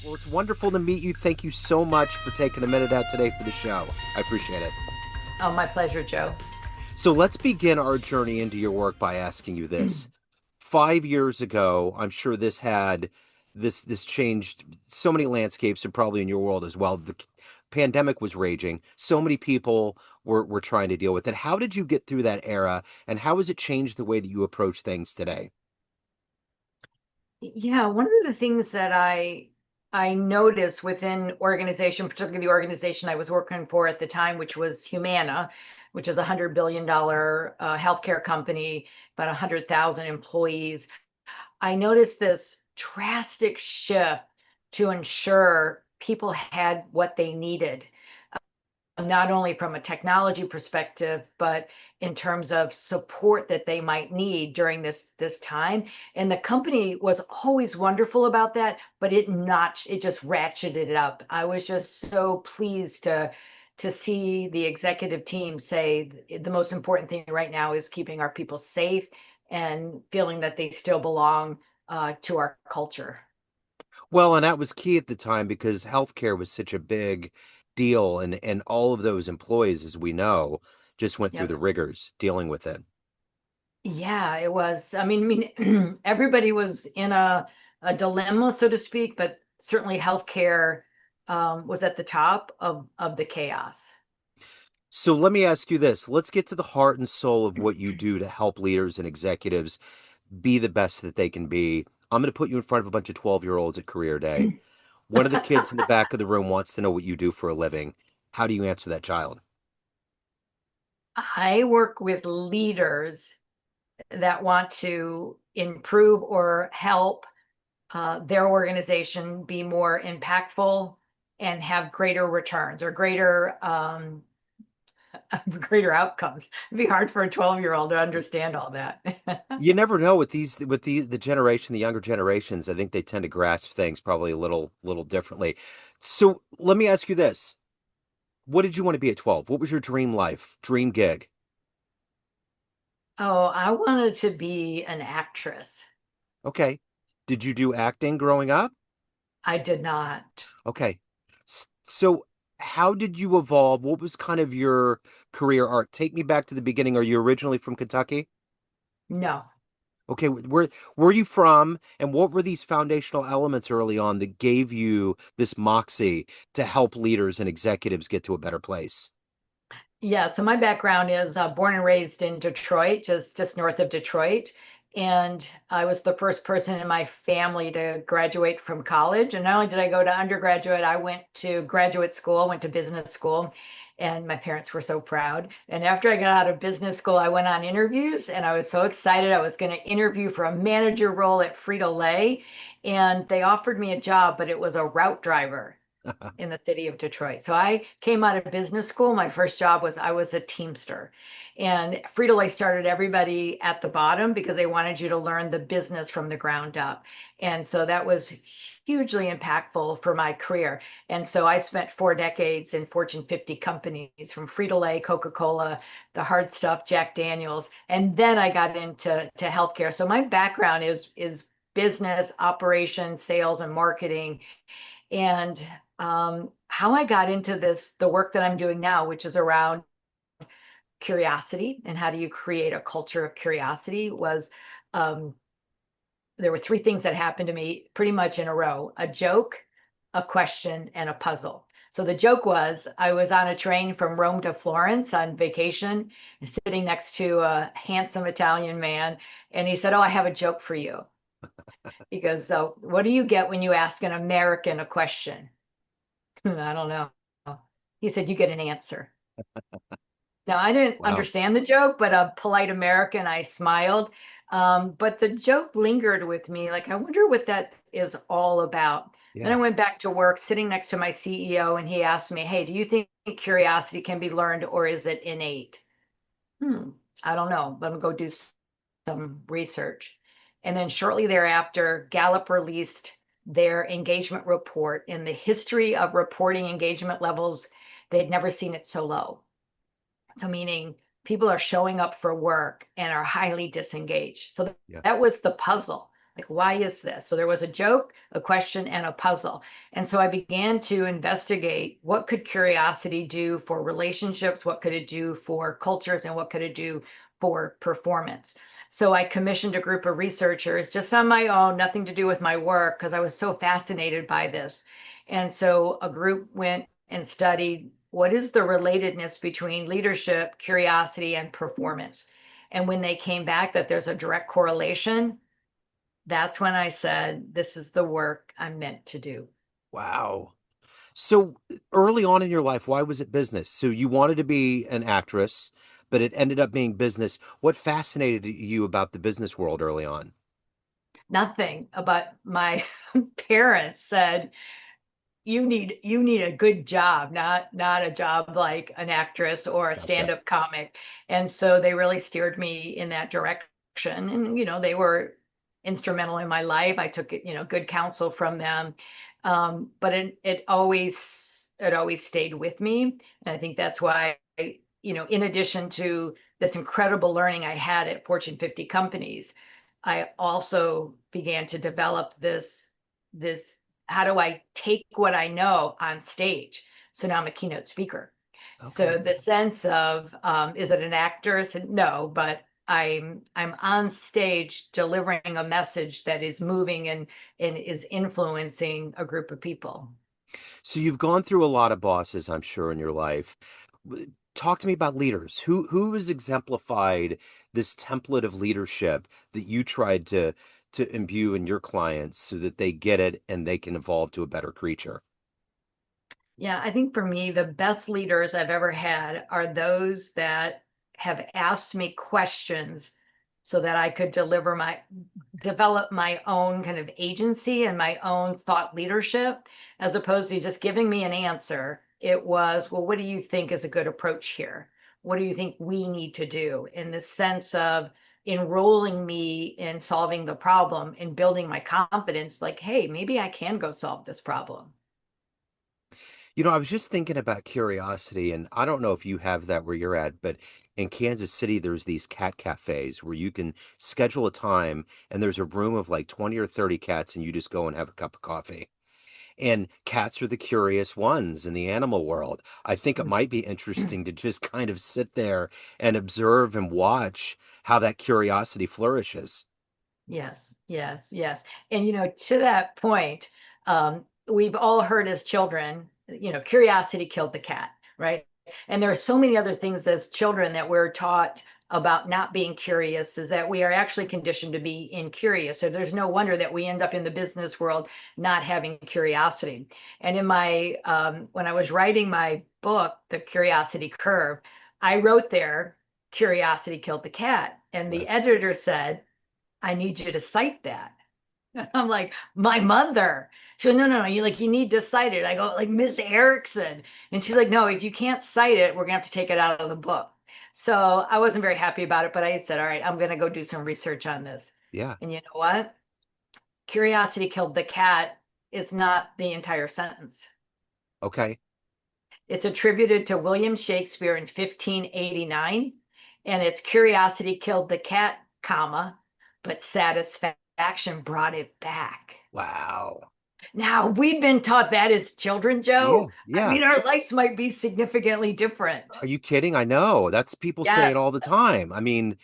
Well, it's wonderful to meet you. Thank you so much for taking a minute out today for the show. I appreciate it. Oh, my pleasure, Joe. So let's begin our journey into your work by asking you this. 5 years ago, I'm sure this changed so many landscapes and probably in your world as well. The pandemic was raging. So many people were trying to deal with it. How did you get through that era, and how has it changed the way that you approach things today? Yeah, one of the things that I noticed within organization, particularly the organization I was working for at the time, which was Humana, which is a $100 billion healthcare company, about 100,000 employees. I noticed this drastic shift to ensure people had what they needed, not only from a technology perspective, but in terms of support that they might need during this time. And the company was always wonderful about that, but it just ratcheted it up. I was just so pleased to see the executive team say the most important thing right now is keeping our people safe and feeling that they still belong to our culture. Well, and that was key at the time because healthcare was such a big deal, and all of those employees, as we know, just went through Yep. the rigors dealing with it. Yeah, it was. Everybody was in a dilemma, so to speak, but certainly healthcare was at the top of the chaos. So let me ask you this. Let's get to the heart and soul of what you do to help leaders and executives be the best that they can be. I'm going to put you in front of a bunch of 12-year-olds at career day. One of the kids in the back of the room wants to know what you do for a living. How do you answer that child? I work with leaders that want to improve or help their organization be more impactful and have greater returns or greater outcomes. It'd be hard for a 12-year-old to understand all that. You never know with the generation, the younger generations. I think they tend to grasp things probably a little differently. So let me ask you this. What did you want to be at 12? What was your dream life, dream gig? Oh, I wanted to be an actress. Okay. Did you do acting growing up? I did not. Okay. So how did you evolve? What was kind of your career arc? Take me back to the beginning. Are you originally from Kentucky? No. Okay, where are you from, and what were these foundational elements early on that gave you this moxie to help leaders and executives get to a better place? Yeah, so my background is born and raised in Detroit, just north of Detroit. And I was the first person in my family to graduate from college. And not only did I go to undergraduate, I went to graduate school, went to business school, and my parents were so proud. And after I got out of business school, I went on interviews and I was so excited. I was going to interview for a manager role at Frito-Lay. And they offered me a job, but it was a route driver in the city of Detroit. So I came out of business school. My first job was I was a Teamster. And Frito-Lay started everybody at the bottom because they wanted you to learn the business from the ground up. And so that was hugely impactful for my career. And so I spent 4 decades in Fortune 50 companies from Frito-Lay, Coca-Cola, the hard stuff, Jack Daniels. And then I got into healthcare. So my background is business, operations, sales, and marketing. And how I got into the work that I'm doing now, which is around curiosity and how do you create a culture of curiosity, was um, there were three things that happened to me pretty much in a row: a joke, a question, and a puzzle. So the joke was I was on a train from Rome to Florence on vacation, sitting next to a handsome Italian man, and he said, "Oh, I have a joke for you." He goes, "So, what do you get when you ask an American a question?" I don't know. He said, "You get an answer." Now, I didn't Wow. understand the joke, but a polite American, I smiled. But the joke lingered with me. Like, I wonder what that is all about. Then I Yeah. went back to work sitting next to my CEO, and he asked me, "Hey, do you think curiosity can be learned or is it innate?" Hmm, I don't know. Let me go do some research. And then shortly thereafter, Gallup released their engagement report. In the history of reporting engagement levels, they'd never seen it so low. So, meaning people are showing up for work and are highly disengaged. So Yeah. that was the puzzle. Like, why is this? So there was a joke, a question, and a puzzle. And so I began to investigate what could curiosity do for relationships, what could it do for cultures, and what could it do for performance. So I commissioned a group of researchers just on my own, nothing to do with my work, because I was so fascinated by this. And so a group went and studied what is the relatedness between leadership, curiosity, and performance. And when they came back that there's a direct correlation, that's when I said, this is the work I'm meant to do. Wow. So early on in your life, why was it business? So you wanted to be an actress, but it ended up being business. What fascinated you about the business world early on? Nothing about my parents said, you need a good job, not a job like an actress or a Gotcha. stand-up comic. And so they really steered me in that direction. And they were instrumental in my life. I took good counsel from them. But it always stayed with me. And I think that's why, in addition to this incredible learning I had at Fortune 50 companies, I also began to develop this how do I take what I know on stage? So now I'm a keynote speaker. Okay. So the sense of is it an actor? I said no, but I'm on stage delivering a message that is moving and is influencing a group of people. So you've gone through a lot of bosses, I'm sure, in your life. Talk to me about leaders. Who has exemplified this template of leadership that you tried to imbue in your clients so that they get it and they can evolve to a better creature? Yeah, I think for me, the best leaders I've ever had are those that have asked me questions so that I could develop my own kind of agency and my own thought leadership, as opposed to just giving me an answer. It was, well, what do you think is a good approach here? What do you think we need to do? In the sense of enrolling me in solving the problem and building my confidence, like, hey, maybe I can go solve this problem. I was just thinking about curiosity, and I don't know if you have that where you're at, but in Kansas City, there's these cat cafes where you can schedule a time and there's a room of like 20 or 30 cats, and you just go and have a cup of coffee. And cats are the curious ones in the animal world. I think it might be interesting to just kind of sit there and observe and watch how that curiosity flourishes. Yes, yes, yes. And to that point, we've all heard as children, curiosity killed the cat, right? And there are so many other things as children that we're taught about not being curious, is that we are actually conditioned to be incurious. So there's no wonder that we end up in the business world not having curiosity. And when I was writing my book, The Curiosity Curve, I wrote there, curiosity killed the cat. And Yeah. the editor said, I need you to cite that. I'm like, my mother. She goes, no, no, no. You need to cite it. I go, like Miss Erickson. And she's like, no, if you can't cite it, we're gonna have to take it out of the book. So I wasn't very happy about it, but I said, all right, I'm gonna go do some research on this. Yeah. And you know what? Curiosity killed the cat is not the entire sentence. Okay. It's attributed to William Shakespeare in 1589, and it's curiosity killed the cat, comma, but satisfaction brought it back. Wow. Now, we've been taught that as children, Yeah. Joe. I Yeah. mean, our lives might be significantly different. Are you kidding? I know. That's people say it Yes. all the time. I mean,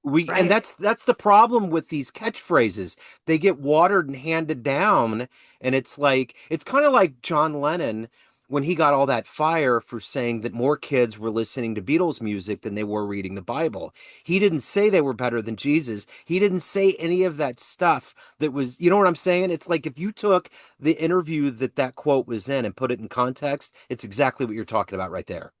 we and Right. that's the problem with these catchphrases. They get watered and handed down, and it's kind of like John Lennon when he got all that fire for saying that more kids were listening to Beatles music than they were reading the Bible. He didn't say they were better than Jesus. He didn't say any of that stuff that was, you know what I'm saying? It's like if you took the interview that quote was in and put it in context, it's exactly what you're talking about right there.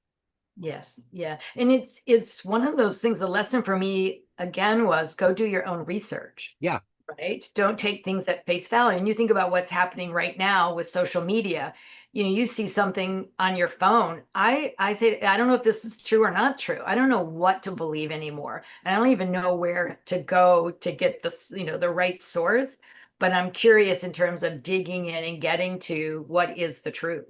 Yes. Yeah. And it's one of those things. The lesson for me again was go do your own research. Yeah. Right? Don't take things at face value. And you think about what's happening right now with social media. You see something on your phone. I say, I don't know if this is true or not true. I don't know what to believe anymore. And I don't even know where to go to get the right source. But I'm curious in terms of digging in and getting to what is the truth.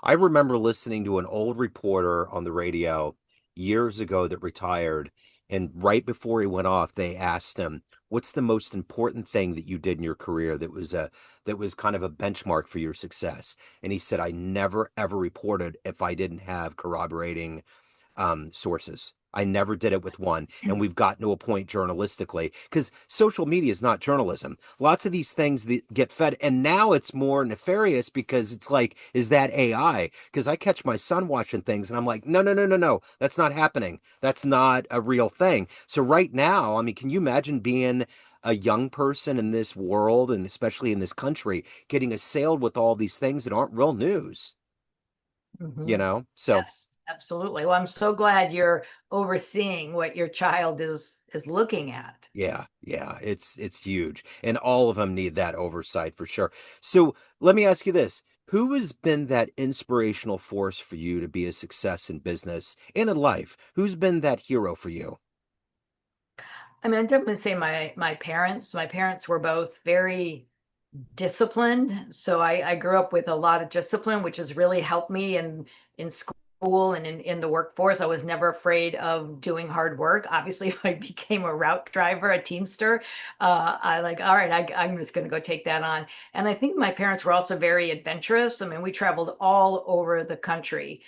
I remember listening to an old reporter on the radio years ago that retired, And right before he went off, they asked him, "What's the most important thing that you did in your career that was kind of a benchmark for your success?" And he said, "I never ever reported if I didn't have corroborating sources. I never did it with one. And we've gotten to a point journalistically because social media is not journalism. Lots of these things that get fed, and now it's more nefarious because it's like, is that AI? Because I catch my son watching things and I'm like, no, no, no, no, no, that's not happening. That's not a real thing. So right now, I mean, can you imagine being a young person in this world and especially in this country getting assailed with all these things that aren't real news, you Mhm. know? So Yes, absolutely. Well, I'm so glad you're overseeing what your child is looking at. yeah, yeah, it's huge, and all of them need that oversight for sure. So let me ask you this: Who has been that inspirational force for you to be a success in business and in life? Who's been that hero for you? I mean, I definitely say my parents. My parents were both very disciplined. So I grew up with a lot of discipline, which has really helped me in school and in the workforce. I was never afraid of doing hard work. Obviously, if I became a route driver, a teamster, I like, all right, I'm just going to go take that on. And I think my parents were also very adventurous. I mean, we traveled all over the country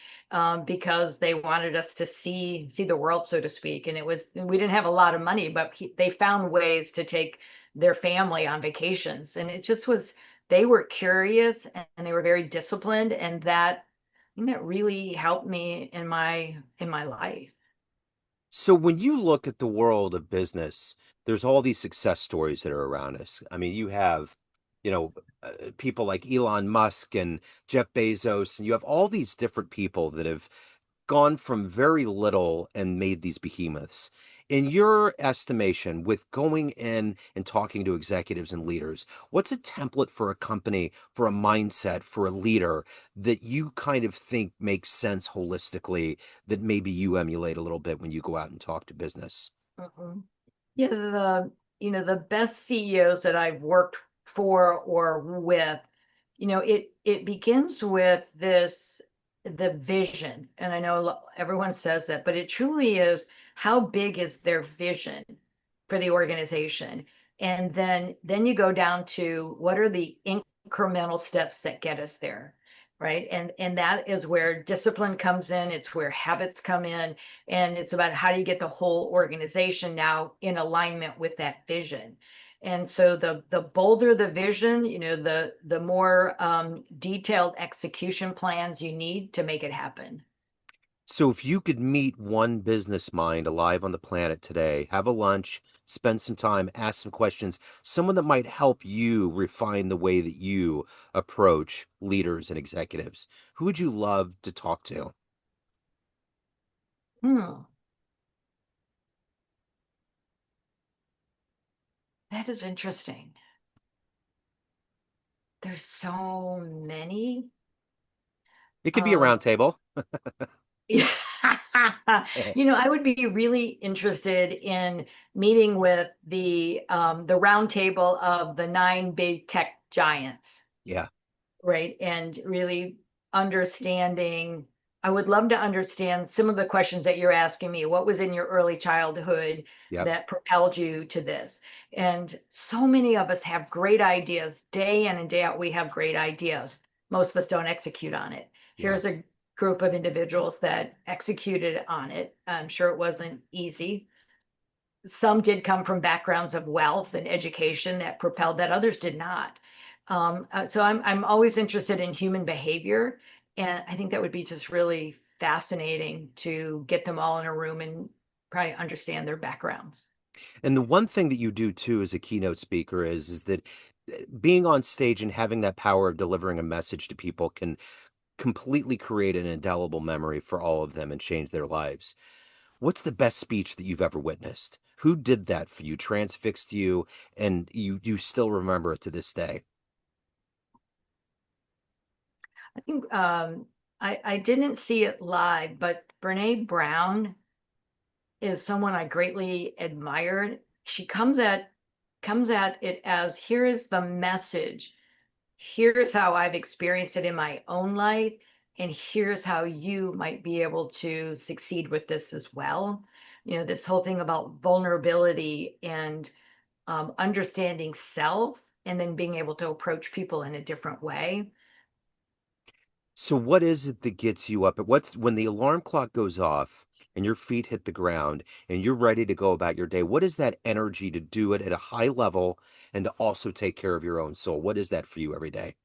because they wanted us to see the world, so to speak. And it was we didn't have a lot of money, but they found ways to take their family on vacations. And it just was, they were curious and they were very disciplined. And that, I think that really helped me in my life. So when you look at the world of business, there's all these success stories that are around us. I mean, you have, you know, people like Elon Musk and Jeff Bezos, and you have all these different people that have gone from very little and made these behemoths. In your estimation, with going in and talking to executives and leaders, what's a template for a company, for a mindset, for a leader that you kind of think makes sense holistically that maybe you emulate a little bit when you go out and talk to business? Mhm. Yeah, the best CEOs that I've worked for or with, it begins with the vision. And I know everyone says that, but it truly is, how big is their vision for the organization? And then you go down to what are the incremental steps that get us there, right? And that is where discipline comes in, it's where habits come in, and it's about how do you get the whole organization now in alignment with that vision. And so the bolder the vision, the more detailed execution plans you need to make it happen. So if you could meet one business mind alive on the planet today, have a lunch, spend some time, ask some questions, someone that might help you refine the way that you approach leaders and executives, who would you love to talk to? Hmm, that is interesting. There's so many. It could be a round Um, table. Yeah. I would be really interested in meeting with the round table of the nine big tech giants, Yeah, right? And really understanding, I would love to understand some of the questions that you're asking me. What was in your early childhood yep, that propelled you to this? And so many of us have great ideas. Day in and day out, we have great ideas. Most of us don't execute on it. yeah. Here's a group of individuals that executed on it. I'm sure it wasn't easy. Some did come from backgrounds of wealth and education that propelled that, others did not. So I'm always interested in human behavior, and I think that would be just really fascinating to get them all in a room and probably understand their backgrounds. And the one thing that you do too as a keynote speaker is that being on stage and having that power of delivering a message to people can completely create an indelible memory for all of them and change their lives. What's the best speech that you've ever witnessed? Who did that for you, transfixed you, and you still remember it to this day? I think I didn't see it live, but Brene Brown is someone I greatly admired. She comes at it as, here is the message. Here's how I've experienced it in my own life, and here's how you might be able to succeed with this as well. this whole thing about vulnerability and understanding self and then being able to approach people in a different way. So what is it that gets you up? What's when the alarm clock goes off and your feet hit the ground and you're ready to go about your day? What is that energy to do it at a high level and to also take care of your own soul? What is that for you every day?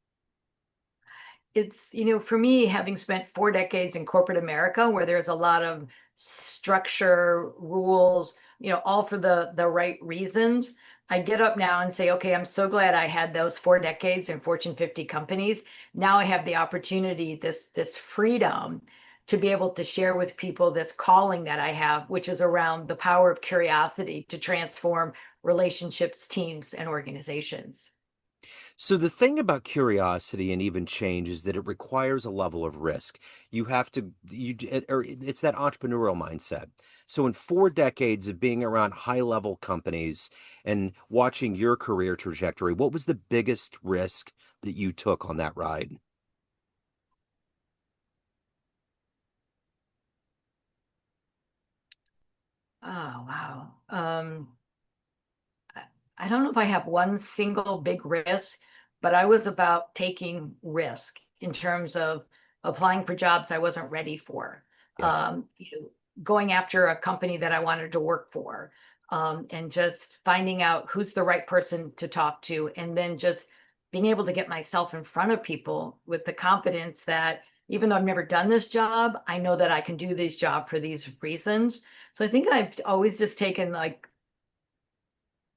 It's, for me, having spent 4 decades in corporate America, where there's a lot of structure, rules, all for the right reasons, I get up now and say, okay, I'm so glad I had those 4 decades in Fortune 50 companies. Now I have the opportunity, this freedom to be able to share with people this calling that I have, which is around the power of curiosity to transform relationships, teams, and organizations. So the thing about curiosity and even change is that it requires a level of risk. You have to or it's that entrepreneurial mindset. So in 4 decades of being around high level companies and watching your career trajectory, what was the biggest risk that you took on that ride? Oh, wow. I I don't know if I have one single big risk, but I was about taking risk in terms of applying for jobs I wasn't ready for, Yeah. going after a company that I wanted to work for, and just finding out who's the right person to talk to, and then just being able to get myself in front of people with the confidence that even though I've never done this job, I know that I can do this job for these reasons. So I think I've always just taken like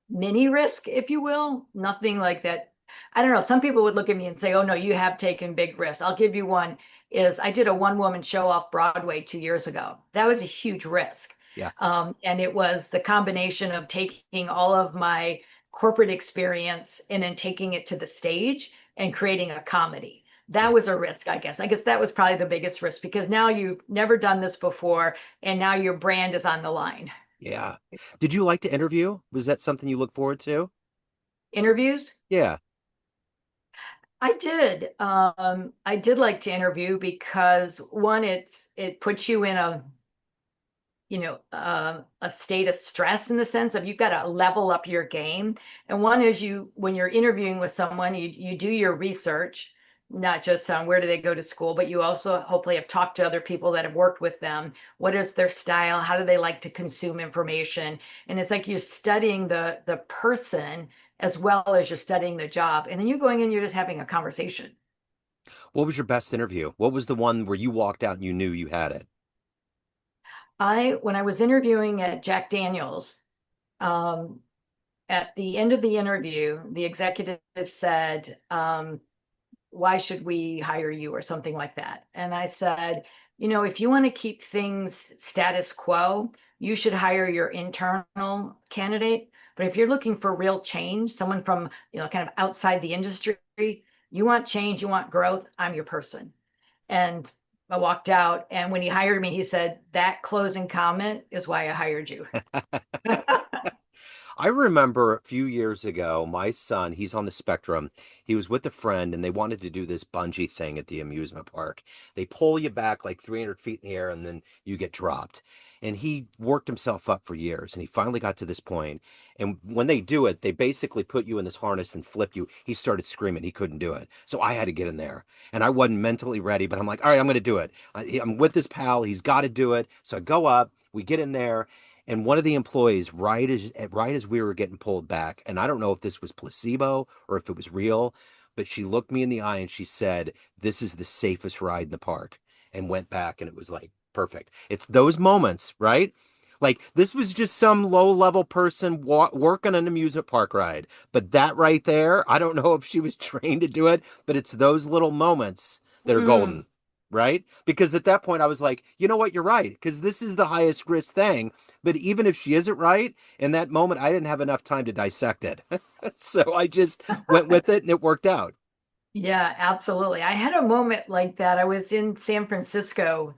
mini risk, if you will. Nothing like that. I don't know. Some people would look at me and say, "Oh no, you have taken big risks." I'll give you one. Is I did a one-woman show off Broadway 2 years ago. That was a huge risk, Yeah. and it was the combination of taking all of my corporate experience and then taking it to the stage and creating a comedy. That Yeah. was a risk, I guess. I guess that was probably the biggest risk because now you've never done this before, and now your brand is on the line. Yeah. Did you like to interview? Was that something you look forward to? Interviews. Yeah. I did. I did like to interview because one, it puts you in a state of stress in the sense of you've got to level up your game. And one is when you're interviewing with someone, you do your research, not just on where do they go to school, but you also hopefully have talked to other people that have worked with them. What is their style? How do they like to consume information? And it's like you're studying the person as well as you're studying the job. And then you're going in, you're just having a conversation. What was your best interview? What was the one where you walked out and you knew you had it? When I was interviewing at Jack Daniels, um, at the end of the interview, the executive said, why should we hire you or something like that? And I said, if you want to keep things status quo, you should hire your internal candidate. But if you're looking for real change, someone from, kind of outside the industry, you want change, you want growth, I'm your person. And I walked out. And when he hired me, he said, that closing comment is why I hired you. I remember a few years ago, my son, he's on the spectrum. He was with a friend and they wanted to do this bungee thing at the amusement park. They pull you back like 300 feet in the air and then you get dropped. And he worked himself up for years and he finally got to this point. And when they do it, they basically put you in this harness and flip you. He started screaming. He couldn't do it. So I had to get in there and I wasn't mentally ready, but I'm like, all right, I'm going to do it. I'm with this pal. He's got to do it. So I go up, we get in there and one of the employees, right as we were getting pulled back, and I don't know if this was placebo or if it was real, but she looked me in the eye and she said, "This is the safest ride in the park," and went back, and it was like perfect. It's those moments, right? Like this was just some low-level person working an amusement park ride, but that right there, I don't know if she was trained to do it, but it's those little moments that are Mm, golden, right? Because at that point, I was like, you know what, you're right, because this is the highest risk thing. But even if she isn't right, in that moment, I didn't have enough time to dissect it. So I just went with it and it worked out. yeah, absolutely. I had a moment like that. I was in San Francisco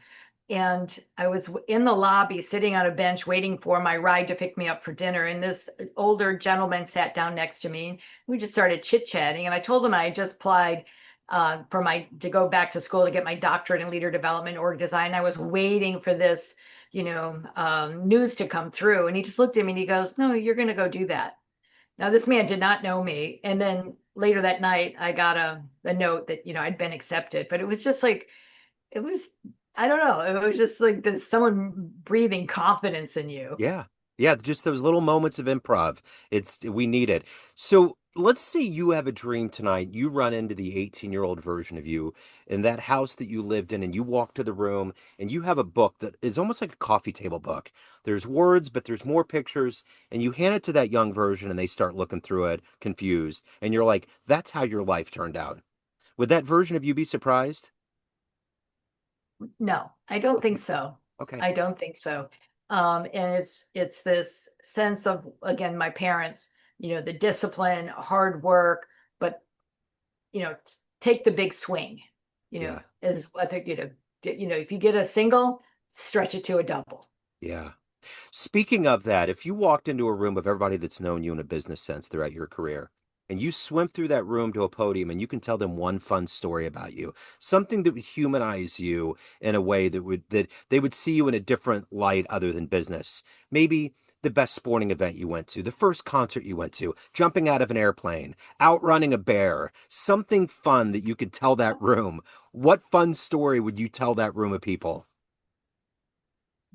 and I was in the lobby sitting on a bench waiting for my ride to pick me up for dinner. And this older gentleman sat down next to me. We just started chit-chatting. And I told him I had just applied for my to go back to school to get my doctorate in leader development, org design. I was waiting for this, news to come through, and he just looked at me and he goes, "No, you're going to go do that." Now, this man did not know me, and then later that night, I got a note that I'd been accepted, but it was just like it was. I don't know. It was just like there's someone breathing confidence in you. Yeah. Yeah, just those little moments of improv. We need it. So let's say you have a dream tonight. You run into the 18-year-old version of you in that house that you lived in, and you walk to the room and you have a book that is almost like a coffee table book. There's words, but there's more pictures, and you hand it to that young version and they start looking through it, confused. And you're like, that's how your life turned out. Would that version of you be surprised? No, I don't think Okay. so. Okay. I don't think so. And it's this sense of, again, my parents, the discipline, hard work, but take the big swing, Yeah. is what they, if you get a single, stretch it to a double. Yeah. Speaking of that, if you walked into a room of everybody that's known you in a business sense throughout your career, and you swim through that room to a podium and you can tell them one fun story about you, something that would humanize you in a way that they would see you in a different light other than business. Maybe the best sporting event you went to, the first concert you went to, jumping out of an airplane, outrunning a bear, something fun that you could tell that room. What fun story would you tell that room of people?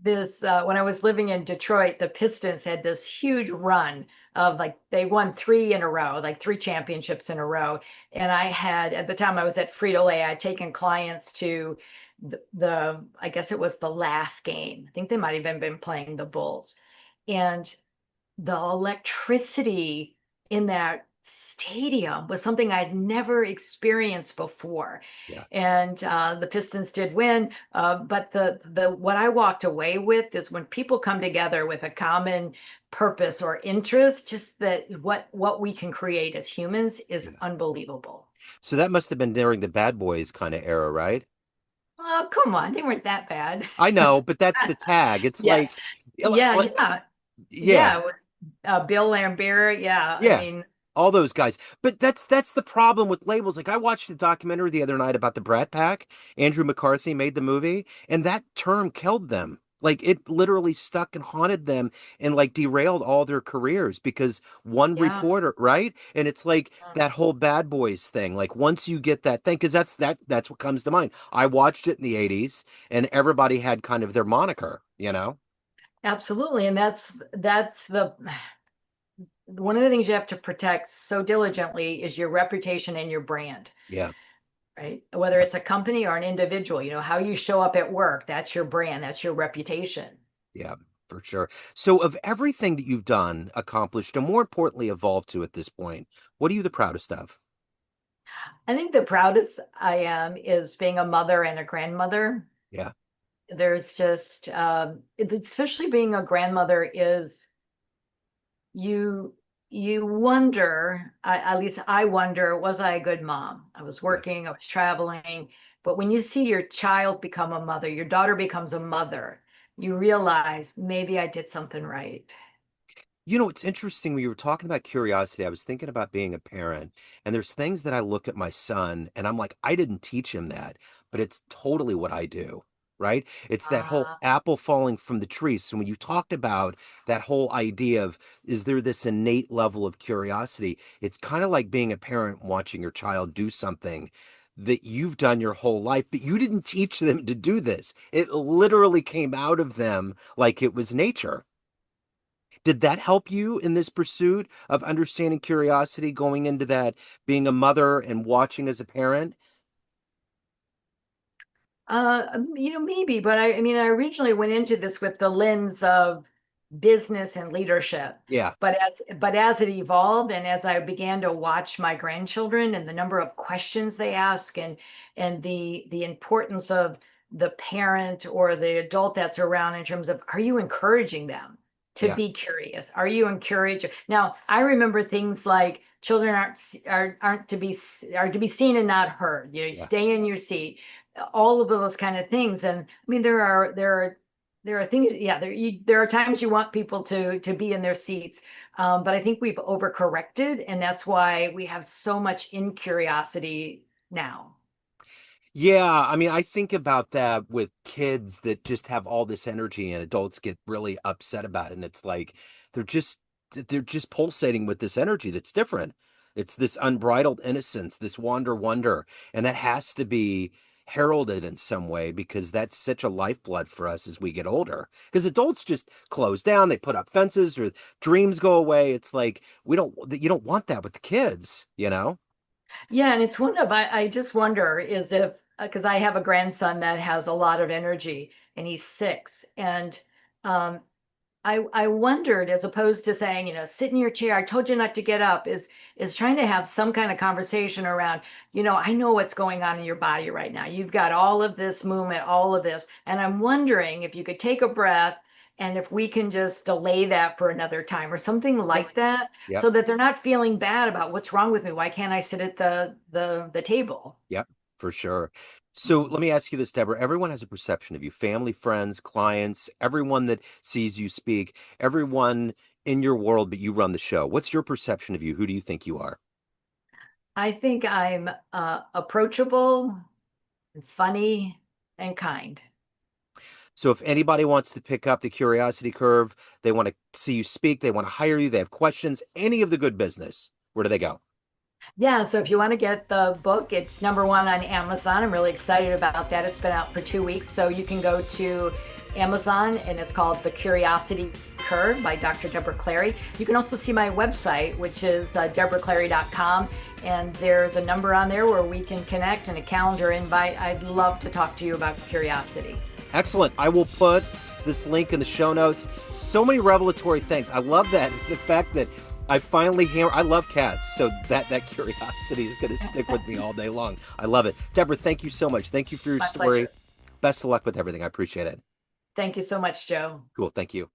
This When I was living in Detroit, the Pistons had this huge run of, like, they won three in a row, like three championships in a row. And I had, at the time I was at Frito-Lay, I'd taken clients to I guess it was the last game. I think they might have even been playing the Bulls. And the electricity in that stadium was something I'd never experienced before. Yeah. And the Pistons did win, but the what I walked away with is when people come together with a common purpose or interest, just that what we can create as humans is Yeah. unbelievable. So that must have been during the Bad Boys kind of era, right? Oh, come on, they weren't that bad. I know, but that's the tag. It's Yeah, like, yeah, like, yeah, yeah, yeah. With, Bill Lambert, yeah. I yeah, mean, all those guys. But that's the problem with labels. Like I watched a documentary the other night about the Brat Pack. Andrew McCarthy made the movie, and that term killed them. Like it literally stuck and haunted them and like derailed all their careers because one yeah. reporter, right? And it's like that whole Bad Boys thing. Like once you get that thing, because that's what comes to mind. I watched it in the 80s and everybody had kind of their moniker, you know? Absolutely. And that's the one of the things you have to protect so diligently is your reputation and your brand, Yeah. right? Whether it's a company or an individual, how you show up at work, that's your brand, that's your reputation. Yeah, for sure. So, of everything that you've done, accomplished, and more importantly, evolved to at this point, what are you the proudest of? I think the proudest I am is being a mother and a grandmother. Yeah, There's just, especially being a grandmother is you you wonder, at least I wonder, was I a good mom? I was yeah. working, I was traveling, but when you see your child become a mother, your daughter becomes a mother, you realize maybe I did something right. You know, it's interesting when you were talking about curiosity. I was thinking about being a parent, and there's things that I look at my son and I'm like, I didn't teach him that, but it's totally what I do, right? It's that whole Uh, apple falling from the tree. So when you talked about that whole idea of is there this innate level of curiosity, it's kind of like being a parent watching your child do something that you've done your whole life, but you didn't teach them to do this. It literally came out of them like it was nature. Did that help you in this pursuit of understanding curiosity going into that being a mother and watching as a parent? Maybe, but I mean, I originally went into this with the lens of business and leadership. Yeah, But as it evolved and as I began to watch my grandchildren and the number of questions they ask and the importance of the parent or the adult that's around in terms of, are you encouraging them to yeah, be curious? Are you encouraging? Now, I remember things like children aren't to be seen and not heard. yeah. Stay in your seat, all of those kind of things. And I mean, there are things, yeah, there are times you want people to be in their seats, but I think we've overcorrected, and that's why we have so much incuriosity now. Yeah, I mean, I think about that with kids that just have all this energy and adults get really upset about it. And it's like they're just they're just pulsating with this energy that's different. It's this unbridled innocence, this wonder, and that has to be heralded in some way because that's such a lifeblood for us as we get older. Because adults just close down, they put up fences, or dreams go away. It's like we don't you don't want that with the kids, you know? Yeah, and it's one of I just wonder is if because I have a grandson that has a lot of energy and he's 6, and um, I wondered, as opposed to saying, sit in your chair, I told you not to get up, is trying to have some kind of conversation around, I know what's going on in your body right now. You've got all of this movement, all of this, and I'm wondering if you could take a breath and if we can just delay that for another time or something Yep. like that, Yep. so that they're not feeling bad about what's wrong with me. Why can't I sit at the table? Yep, for sure. So Mhm. let me ask you this, Deborah. Everyone has a perception of you, family, friends, clients, everyone that sees you speak, everyone in your world, but you run the show. What's your perception of you? Who do you think you are? I think I'm approachable, funny, and kind. So if anybody wants to pick up the curiosity curve, they want to see you speak, they want to hire you, they have questions, any of the good business, where do they go? Yeah, so if you want to get the book, it's #1 on Amazon. I'm really excited about that. It's been out for 2 weeks. So you can go to Amazon and it's called The Curiosity Curve by Dr. Debra Clary. You can also see my website, which is debraclary.com. And there's a number on there where we can connect and a calendar invite. I'd love to talk to you about curiosity. Excellent. I will put this link in the show notes. So many revelatory things. I love that. The fact that I finally I love cats, so that curiosity is going to stick with me all day long. I love it. Deborah, thank you so much. Thank you for your My story. pleasure. Best of luck with everything. I appreciate it. Thank you so much, Joe. Cool. Thank you.